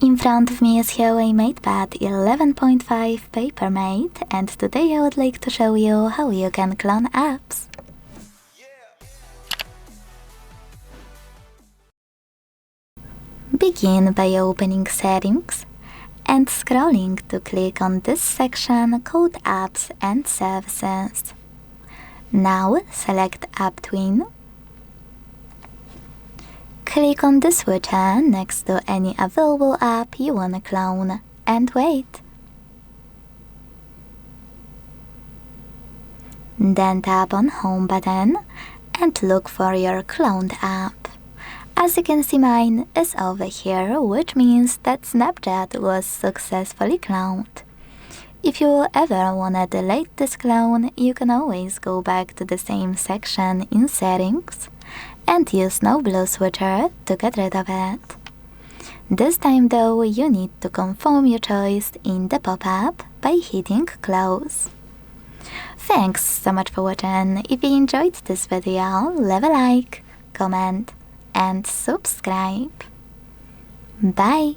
In front of me is HUAWEI MatePad 11.5 PaperMatte, and today I would like to show you how you can clone apps. Begin by opening Settings and scrolling to click on this section called Apps and Services. Now select AppTwin. Click on the switcher next to any available app you wanna clone and wait. Then tap on Home button and look for your cloned app. As you can see, mine is over here, which means that Snapchat was successfully cloned. If you ever wanna delete this clone, you can always go back to the same section in Settings and use No Blue switcher to get rid of it. This time though, you need to confirm your choice in the pop-up by hitting Close. Thanks so much for watching. If you enjoyed this video, leave a like, comment and subscribe. Bye!